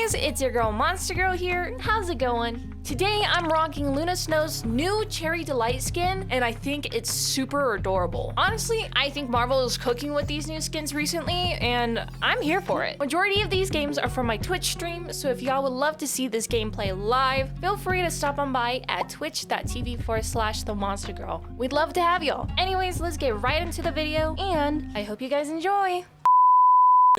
guys, it's your girl Monster Girl here. How's it going? Today I'm rocking Luna Snow's new Cherry Delight skin, and I think it's super adorable. Honestly, I think Marvel is cooking with these new skins recently, and I'm here for it. Majority of these games are from my Twitch stream, so if y'all would love to see this gameplay live, feel free to stop on by at twitch.tv/themonstergirl. We'd love to have y'all. Anyways, let's get right into the video, and I hope you guys enjoy.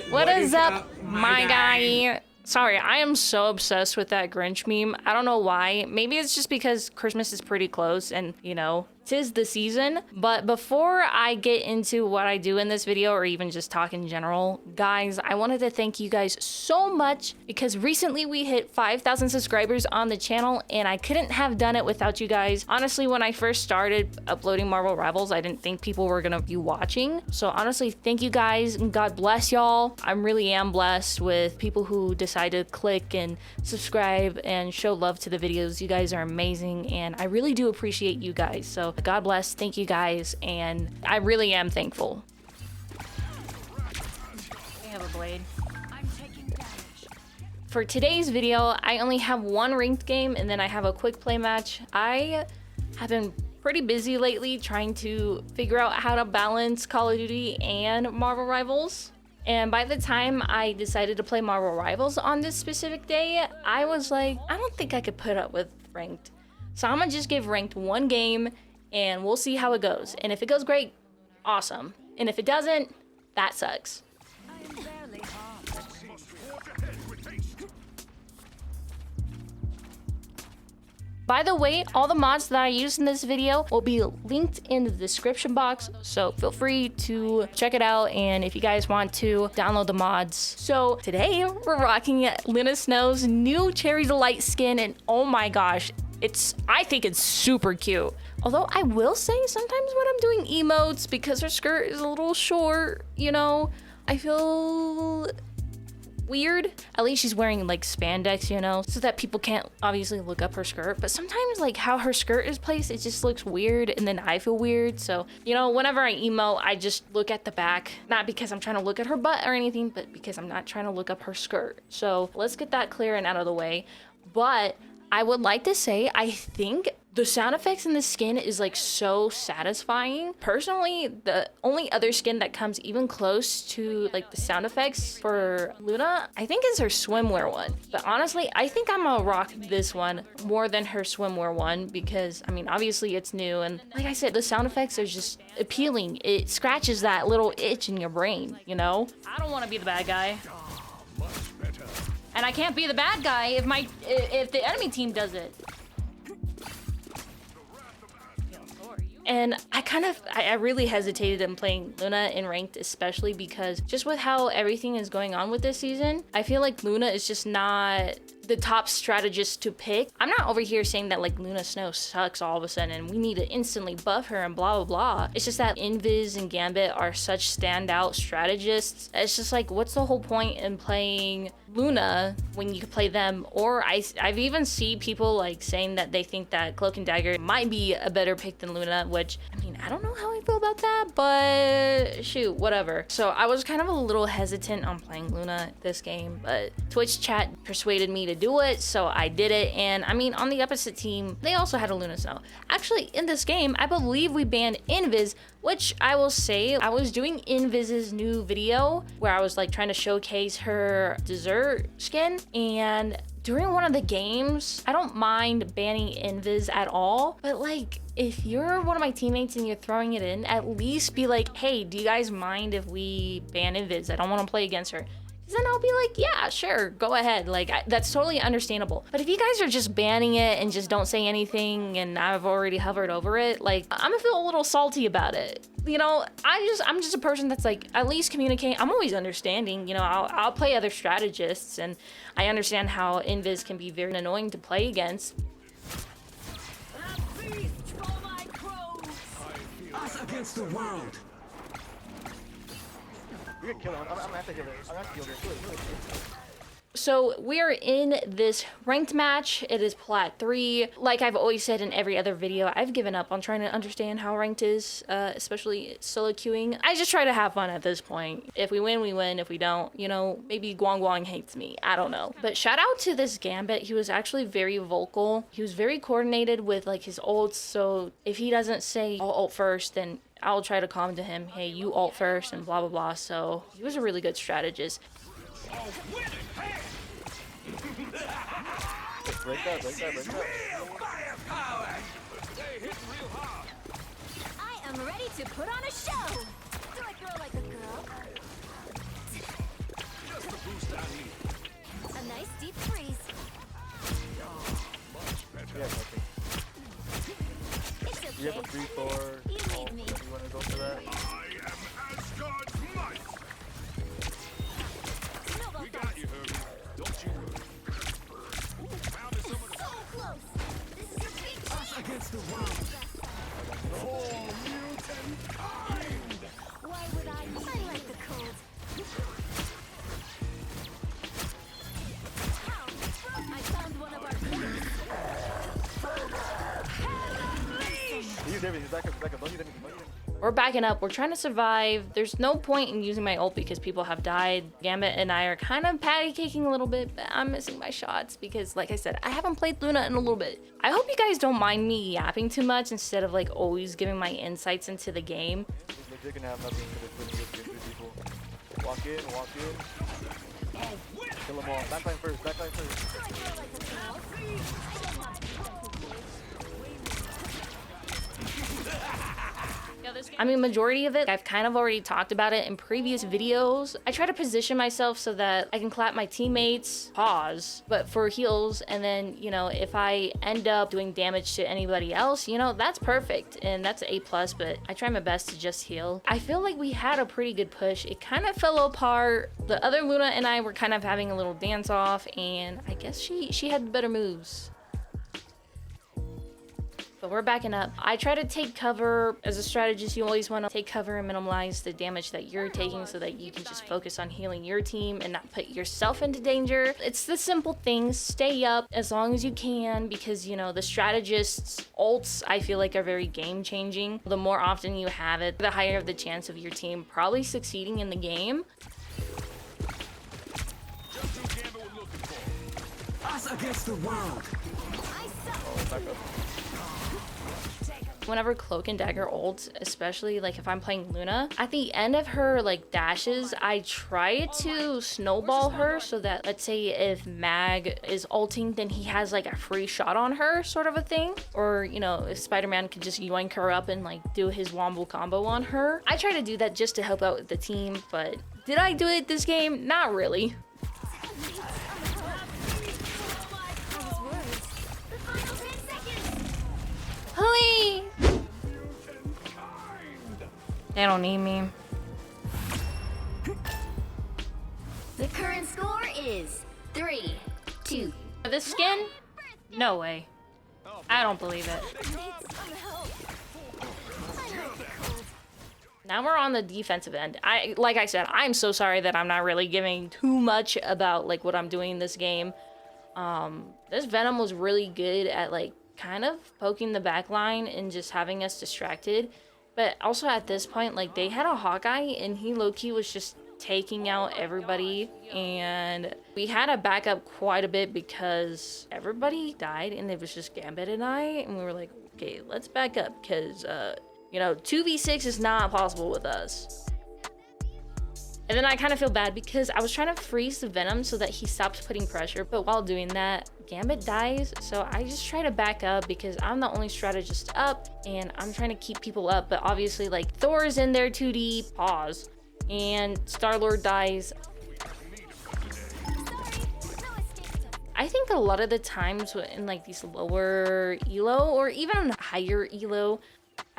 What is up, my guy? Sorry, I am so obsessed with that Grinch meme. I don't know why. Maybe it's just because Christmas is pretty close and, you know, 'tis the season. But before I get into what I do in this video, or even just talk in general, guys, I wanted to thank you guys so much because recently we hit 5,000 subscribers on the channel and I couldn't have done it without you guys. Honestly, when I first started uploading Marvel Rivals, I didn't think people were gonna be watching. So honestly, thank you guys and God bless y'all. I really am blessed with people who decide to click and subscribe and show love to the videos. You guys are amazing and I really do appreciate you guys. So God bless, thank you guys, and I really am thankful. We have a blade. For today's video, I only have one ranked game and then I have a quick play match. I have been pretty busy lately trying to figure out how to balance Call of Duty and Marvel Rivals. And by the time I decided to play Marvel Rivals on this specific day, I was like, I don't think I could put up with ranked. So I'm gonna just give ranked one game and we'll see how it goes. And if it goes great, awesome. And if it doesn't, that sucks. By the way, all the mods that I use in this video will be linked in the description box, so feel free to check it out, and if you guys want to, download the mods. So today, we're rocking Luna Snow's new Cherry Delight skin, and oh my gosh, I think it's super cute. Although I will say, sometimes when I'm doing emotes, because her skirt is a little short, you know, I feel weird. At least she's wearing like spandex, you know, so that people can't obviously look up her skirt. But sometimes like how her skirt is placed, it just looks weird and then I feel weird. So, you know, whenever I emote, I just look at the back, not because I'm trying to look at her butt or anything, but because I'm not trying to look up her skirt. So let's get that clear and out of the way. But I would like to say, I think the sound effects in this skin is like so satisfying. Personally, the only other skin that comes even close to like the sound effects for Luna, I think is her swimwear one. But honestly, I think I'm gonna rock this one more than her swimwear one because, I mean, obviously it's new. And like I said, the sound effects are just appealing. It scratches that little itch in your brain, you know? I don't wanna be the bad guy. And I can't be the bad guy if the enemy team does it. And I really hesitated in playing Luna in ranked, especially because just with how everything is going on with this season, I feel like Luna is just not the top strategist to pick. I'm not over here saying that like Luna Snow sucks all of a sudden and we need to instantly buff her and blah, blah, blah. It's just that Invis and Gambit are such standout strategists. It's just like, what's the whole point in playing Luna when you could play them? Or I've even seen people like saying that they think that Cloak and Dagger might be a better pick than Luna, which, I mean, I don't know how I feel about that, but shoot, whatever. So I was kind of a little hesitant on playing Luna this game, but Twitch chat persuaded me to do it, so I did it. And I mean, on the opposite team, they also had a Luna Snow. Actually, in this game, I believe we banned Invis, which I will say, I was doing Invis's new video where I was like trying to showcase her dessert skin, and during one of the games, I don't mind banning Invis at all, but like, if you're one of my teammates and you're throwing it in, at least be like, hey, do you guys mind if we ban Invis? I don't want to play against her. Then I'll be like, yeah, sure, go ahead. Like, that's totally understandable. But if you guys are just banning it and just don't say anything and I've already hovered over it, like, I'm gonna feel a little salty about it. You know, I'm just a person that's like, at least communicate. I'm always understanding, you know, I'll play other strategists and I understand how Invis can be very annoying to play against. Us against the world. You're gonna kill him. I'm gonna have to heal him. I'm gonna have to heal him. So we're in this ranked match. It is plat 3. Like I've always said in every other video, I've given up on trying to understand how ranked is, especially solo queuing. I just try to have fun at this point. If we win, we win. If we don't, you know, maybe Guang Guang hates me. I don't know. But shout out to this Gambit. He was actually very vocal. He was very coordinated with like his ults. So if he doesn't say I'll ult first, then I'll try to comment to him, hey, you ult first and blah, blah, blah. So he was a really good strategist. Break that. I am ready to put on a show. Do it, girl, like a girl. A nice deep freeze. It's okay. You have a 3-4. You need me. You want to go for that? I am Asgard's might. Snowball We got you, Herbie. Don't you worry. so close. This is a big Us against the world. For mutant kind. Why would I like the cold. Ow. I found one of our points. Use everything. Back up. Don't use anything. We're backing up. We're trying to survive. There's no point in using my ult because people have died. Gambit and I are kind of patty caking a little bit, but I'm missing my shots because, like I said, I haven't played Luna in a little bit. I hope you guys don't mind me yapping too much instead of like always giving my insights into the game. Legit gonna have nothing to do with three people. Walk in. Kill them all. Backline first. I mean, majority of it, I've kind of already talked about it in previous videos. I try to position myself so that I can clap my teammates, pause, but for heals, and then, you know, if I end up doing damage to anybody else, you know, that's perfect, and that's an A+, but I try my best to just heal. I feel like we had a pretty good push. It kind of fell apart. The other Luna and I were kind of having a little dance off, and I guess she had better moves. But we're backing up. I try to take cover. As a strategist, you always want to take cover and minimize the damage that you're taking so that you can just focus on healing your team and not put yourself into danger. It's the simple things. Stay up as long as you can because, you know, the strategists' ults, I feel like, are very game-changing. The more often you have it, the higher the chance of your team probably succeeding in the game. Just who Gambit we're looking for. Us against the world. Back up. Whenever Cloak and Dagger ults, especially like if I'm playing Luna, at the end of her like dashes, I try to snowball her so that, let's say if Mag is ulting, then he has like a free shot on her, sort of a thing. Or, you know, if Spider-Man could just yoink her up and like do his wombo combo on her. I try to do that just to help out with the team, but did I do it this game? Not really. Please! They don't need me. The current score is 3-2. This skin? No way. I don't believe it. Now we're on the defensive end. Like I said, I'm so sorry that I'm not really giving too much about like what I'm doing in this game. This Venom was really good at like kind of poking the back line and just having us distracted. But also at this point, like they had a Hawkeye and he low-key was just taking out everybody. And we had to back up quite a bit because everybody died and it was just Gambit and I. And we were like, okay, let's back up because, you know, 2v6 is not possible with us. And then I kind of feel bad because I was trying to freeze the Venom so that he stops putting pressure. But while doing that, Gambit dies. So I just try to back up because I'm the only strategist up and I'm trying to keep people up. But obviously, like, Thor is in there 2D, pause. And Star-Lord dies. I think a lot of the times in like these lower elo or even higher elo,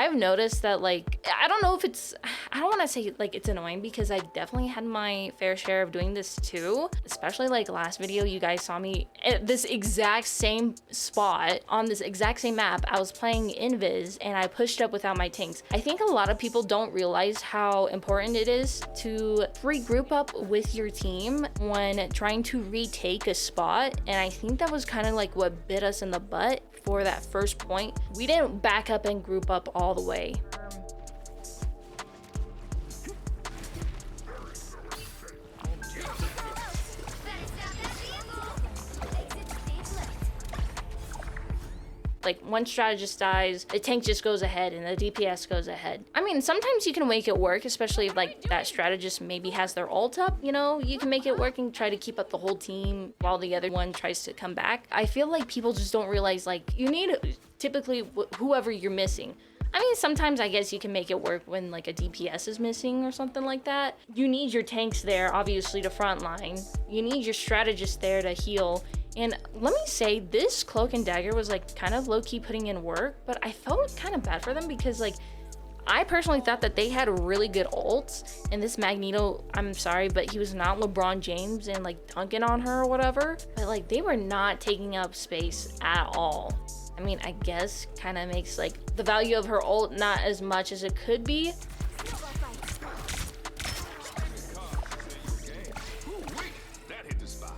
I've noticed that, like, I don't know if it's, I don't want to say like it's annoying, because I definitely had my fair share of doing this too. Especially like last video, you guys saw me at this exact same spot on this exact same map. I was playing Invis and I pushed up without my tanks. I think a lot of people don't realize how important it is to regroup up with your team when trying to retake a spot. And I think that was kind of like what bit us in the butt for that first point. We didn't back up and group up all the way. Like, one strategist dies, the tank just goes ahead and the DPS goes ahead. I mean, sometimes you can make it work, especially if like that strategist maybe has their ult up, you know, you can make it work and try to keep up the whole team while the other one tries to come back. I feel like people just don't realize, like, you need typically whoever you're missing. I mean, sometimes I guess you can make it work when like a DPS is missing or something like that. You need your tanks there, obviously, to frontline. You need your strategist there to heal. And let me say, this Cloak and Dagger was like kind of low-key putting in work, but I felt kind of bad for them because, like, I personally thought that they had really good ults, and this Magneto, I'm sorry, but he was not LeBron James and like dunking on her or whatever. But like, they were not taking up space at all. I mean, I guess kind of makes like the value of her ult not as much as it could be. That hit the spot.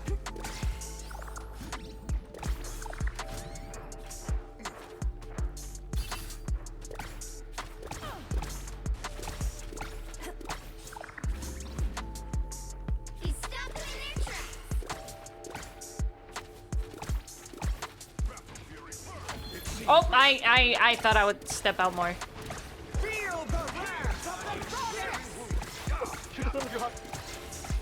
You stop them in their tracks. Oh, I thought I would step out more. Feel the wrath of the goddess.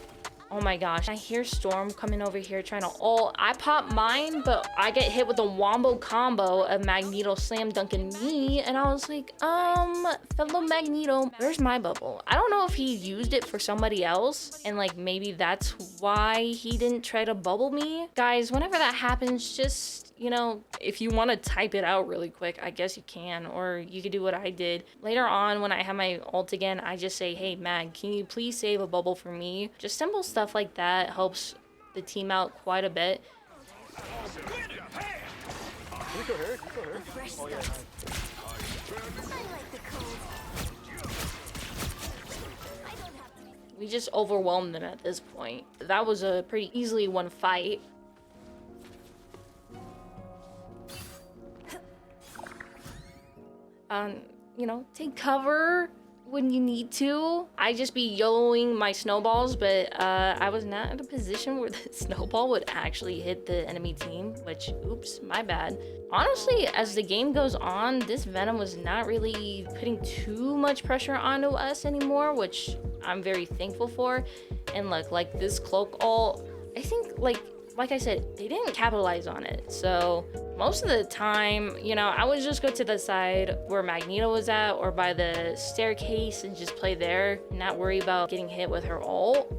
Oh my gosh, I hear Storm coming over here trying to ult. I pop mine, but I get hit with a wombo combo of Magneto slam dunking me, and I was like, fellow Magneto, where's my bubble? I don't know if he used it for somebody else, and like maybe that's why he didn't try to bubble me. Guys, whenever that happens, just, you know, if you want to type it out really quick, I guess you can, or you could do what I did. Later on, when I have my ult again, I just say, hey, Mag, can you please save a bubble for me? Just simple stuff like that helps the team out quite a bit. Can we kill her? Can we kill her? Fresh Oh yeah, stuff. nice. I like the cold. I don't have to be. We just overwhelmed them at this point. That was a pretty easily won fight. You know, take cover when you need to. I just be YOLOing my snowballs, but I was not in a position where the snowball would actually hit the enemy team, which, oops, my bad. Honestly, as the game goes on, this Venom was not really putting too much pressure onto us anymore, which I'm very thankful for. And look, like this Cloak ult, I think, like I said, they didn't capitalize on it. So most of the time, you know, I would just go to the side where Magneto was at or by the staircase and just play there, not worry about getting hit with her ult.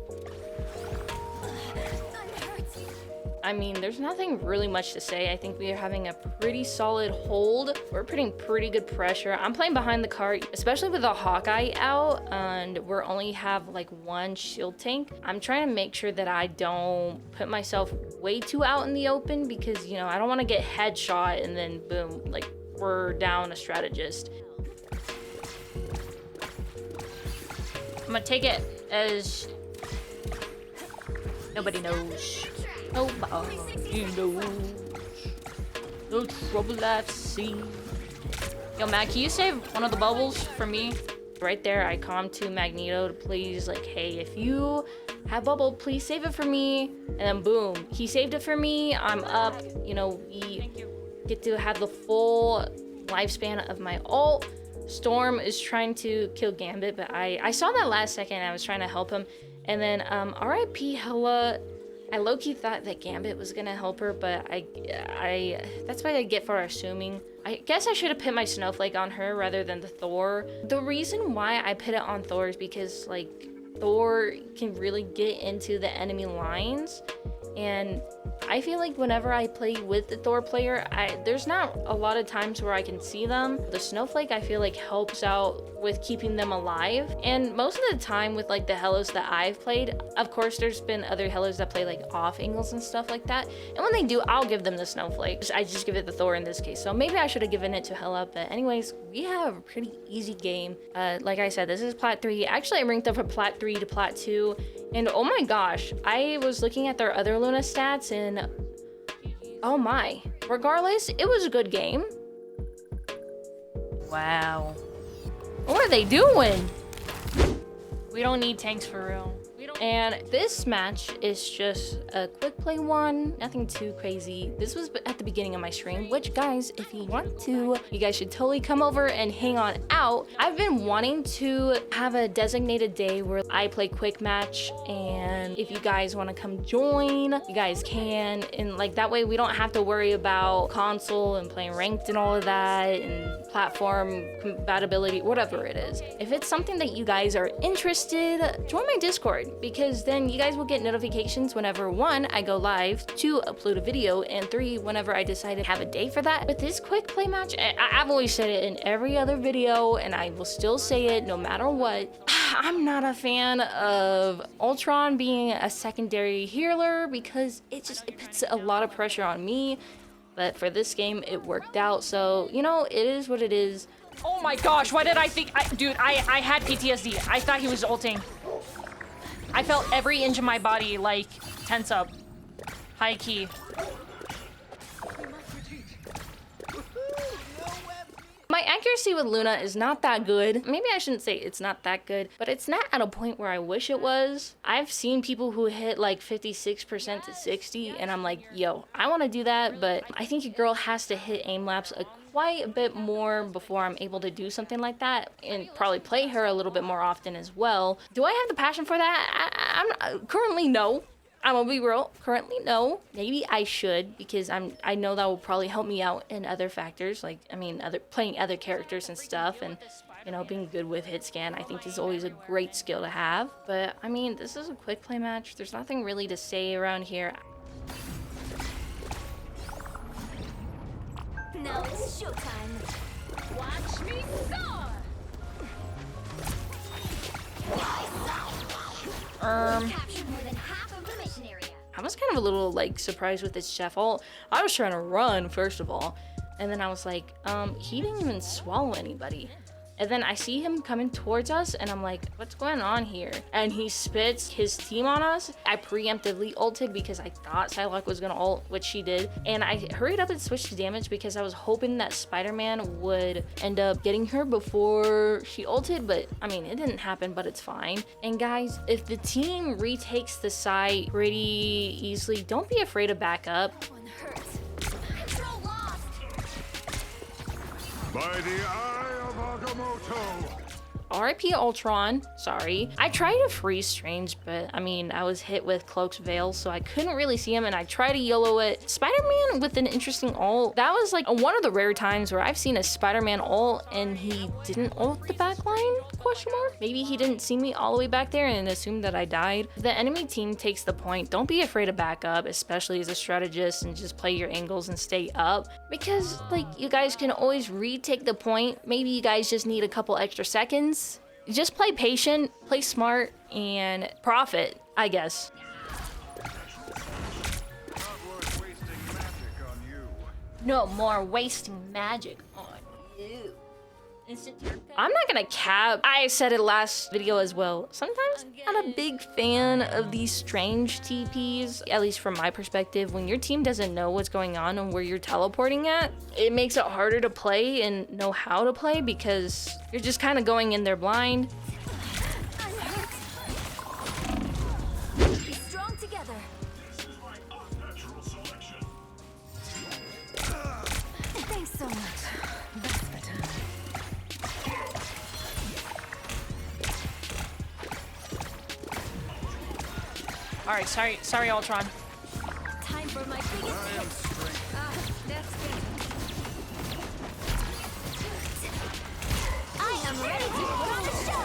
I mean, there's nothing really much to say. I think we are having a pretty solid hold. We're putting pretty good pressure. I'm playing behind the cart, especially with the Hawkeye out, and we're only have like one shield tank. I'm trying to make sure that I don't put myself way too out in the open because, you know, I don't want to get headshot and then boom, like we're down a strategist. I'm gonna take it as nobody knows. Nobody knows. No trouble I've seen. Yo, Matt, can you save one of the bubbles for me? Right there, I calmed to Magneto to please, like, hey, if you have bubble, please save it for me. And then boom, he saved it for me. I'm up. You know, we get to have the full lifespan of my ult. Storm is trying to kill Gambit, but I saw that last second. I was trying to help him. And then RIP Hella. I low-key thought that Gambit was gonna help her, but that's what I get for assuming. I guess I should have put my Snowflake on her rather than the Thor. The reason why I put it on Thor is because, like, Thor can really get into the enemy lines, and I feel like whenever I play with the Thor player, there's not a lot of times where I can see them. The Snowflake, I feel like, helps out with keeping them alive. And most of the time with like the Hellos that I've played, of course, there's been other Hellos that play like off angles and stuff like that. And when they do, I'll give them the Snowflake. I just give it the Thor in this case. So maybe I should have given it to Hela. But anyways, we have a pretty easy game. Like I said, this is Plat 3. Actually, I ranked up from Plat 3 to Plat 2. And oh my gosh, I was looking at their other Luna stats and oh my. Regardless, it was a good game. Wow. What are they doing? We don't need tanks for real. And this match is just a quick play one, nothing too crazy. This was at the beginning of my stream, which guys, if you want to, you guys should totally come over and hang on out. I've been wanting to have a designated day where I play quick match, and if you guys want to come join, you guys can. And like that way we don't have to worry about console and playing ranked and all of that and platform compatibility, whatever it is. If it's something that you guys are interested, join my Discord, because then you guys will get notifications whenever 1, I go live, 2, upload a video, and 3, whenever I decide to have a day for that. But this quick play match, I've always said it in every other video, and I will still say it no matter what. I'm not a fan of Ultron being a secondary healer because it puts a lot of pressure on me. But for this game, it worked out. So, you know, it is what it is. Oh my gosh, why did I think... Dude, I had PTSD. I thought he was ulting. I felt every inch of my body, like, tense up. High key. My accuracy with Luna is not that good. Maybe I shouldn't say it's not that good, but it's not at a point where I wish it was. I've seen people who hit like 56% to 60, and I'm like, yo, I want to do that, but I think a girl has to hit aim laps quite a bit more before I'm able to do something like that, and probably play her a little bit more often as well. Do I have the passion for that? I'm currently no. I'm gonna be real. Currently, no. Maybe I should, because I know that will probably help me out in other factors, like playing other characters and stuff, and you know, being good with hit scan. I think is always a great skill to have. But I mean, this is a quick play match. There's nothing really to say around here. Now it's showtime. Watch me soar. Captured more than half of the mission area. I was kind of a little like surprised with this chef ult. I was trying to run first of all, and then I was like, he didn't even swallow anybody. And then I see him coming towards us, and I'm like, what's going on here? And he spits his team on us. I preemptively ulted because I thought Psylocke was gonna ult, which she did. And I hurried up and switched to damage because I was hoping that Spider-Man would end up getting her before she ulted, but I mean, it didn't happen, but it's fine. And guys, if the team retakes the site pretty easily, don't be afraid to back up. One hurts. Control lost. By the eye of Agamotto. RIP Ultron, sorry. I tried to freeze Strange, but I mean, I was hit with Cloak's Veil, so I couldn't really see him, and I tried to YOLO it. Spider-Man with an interesting ult. That was like one of the rare times where I've seen a Spider-Man ult and he didn't ult the backline, question mark? Maybe he didn't see me all the way back there and assumed that I died. The enemy team takes the point. Don't be afraid to back up, especially as a strategist, and just play your angles and stay up. Because like, you guys can always retake the point. Maybe you guys just need a couple extra seconds. Just play patient, play smart, and profit, I guess. No more wasting magic on you. I'm not gonna cap. I said it last video as well. Sometimes I'm not a big fan of these strange TPs, at least from my perspective. When your team doesn't know what's going on and where you're teleporting at, it makes it harder to play and know how to play because you're just kind of going in there blind. Be strong together. Thanks so much. All right, sorry, Ultron. Time for my biggest hit. That's good. I am ready to put on a show.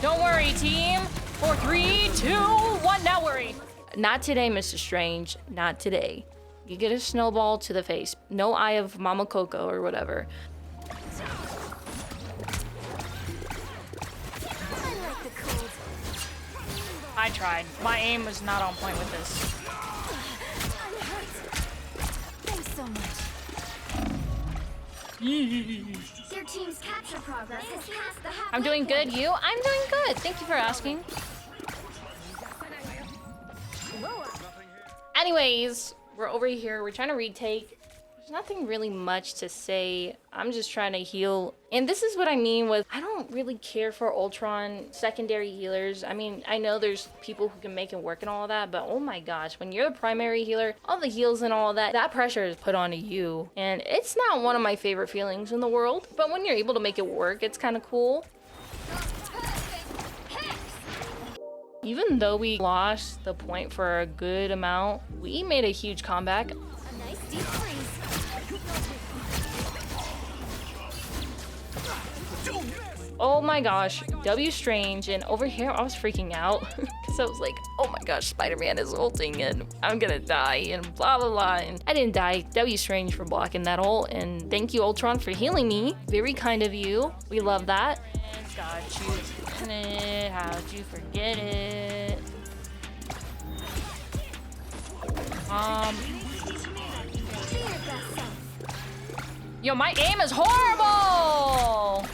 Don't worry, team. 4, 3, 2, one, now worry. Not today, Mr. Strange. Not today. You get a snowball to the face. No eye of Mama Coco or whatever. I tried. My aim was not on point with this. Thanks so much. Your team's capture progress has passed the halfway I'm doing good. point. You? I'm doing good. Thank you for asking. Anyways, we're over here. We're trying to retake. There's nothing really much to say. I'm just trying to heal. And this is what I mean with, I don't really care for Ultron secondary healers. I mean, I know there's people who can make it work and all of that, but oh my gosh, when you're the primary healer, all the heals and all of that, that pressure is put onto you. And it's not one of my favorite feelings in the world, but when you're able to make it work, it's kind of cool. Even though we lost the point for a good amount, we made a huge comeback. A nice deep freeze. Oh my gosh, W Strange, and over here I was freaking out because I was like, oh my gosh, Spider-Man is ulting and I'm gonna die and blah blah blah, and I didn't die. W Strange for blocking that ult, and thank you Ultron for healing me. Very kind of you. We love that. Got you. How'd you forget it? Yo, my aim is horrible!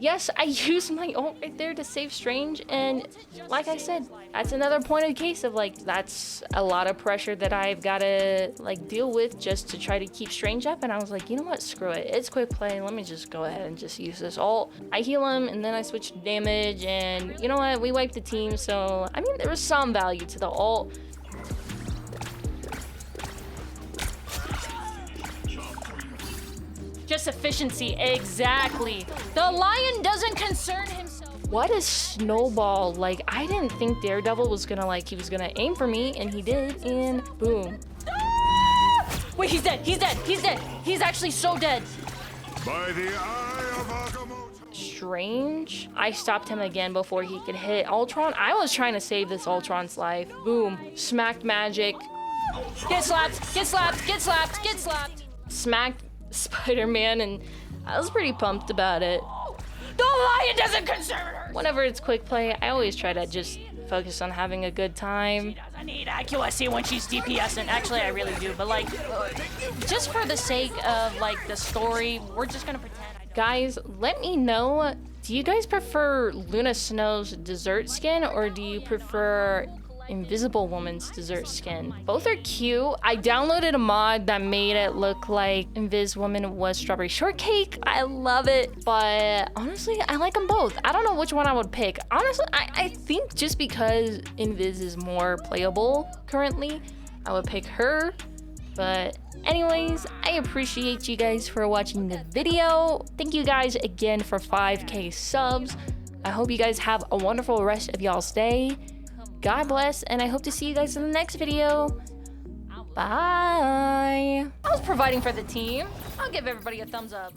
Yes, I used my ult right there to save Strange, and like I said, that's another point of case of like, that's a lot of pressure that I've gotta like deal with just to try to keep Strange up, and I was like, you know what, screw it, it's quick play, let me just go ahead and just use this ult. I heal him, and then I switch to damage, and you know what, we wiped the team, so I mean, there was some value to the ult. Just efficiency, exactly. The lion doesn't concern himself. What a snowball. Like, I didn't think Daredevil was gonna like, he was gonna aim for me, and he did, and boom. Ah! Wait, he's dead, he's dead, he's dead. He's actually so dead. By the eye of Agamotto. Strange. I stopped him again before he could hit Ultron. I was trying to save this Ultron's life. Boom. Smacked magic. Get slapped, get slapped, get slapped, get slapped. Smacked Spider-Man, and I was pretty pumped about it. The lion doesn't concern her. Whenever it's quick play, I always try to just focus on having a good time. She doesn't need accuracy when she's DPSing. Actually, I really do, but like, just for the sake of like the story, we're just gonna pretend. Guys, let me know, do you guys prefer Luna Snow's dessert skin, or do you prefer Invisible Woman's dessert skin? Both are cute. I downloaded a mod that made it look like Invis Woman was strawberry shortcake. I love it, but honestly, I like them both. I don't know which one I would pick. Honestly, I think just because Invis is more playable currently, I would pick her. But anyways, I appreciate you guys for watching the video. Thank you guys again for 5K subs. I hope you guys have a wonderful rest of y'all's day. God bless, and I hope to see you guys in the next video. Bye. I was providing for the team. I'll give everybody a thumbs up.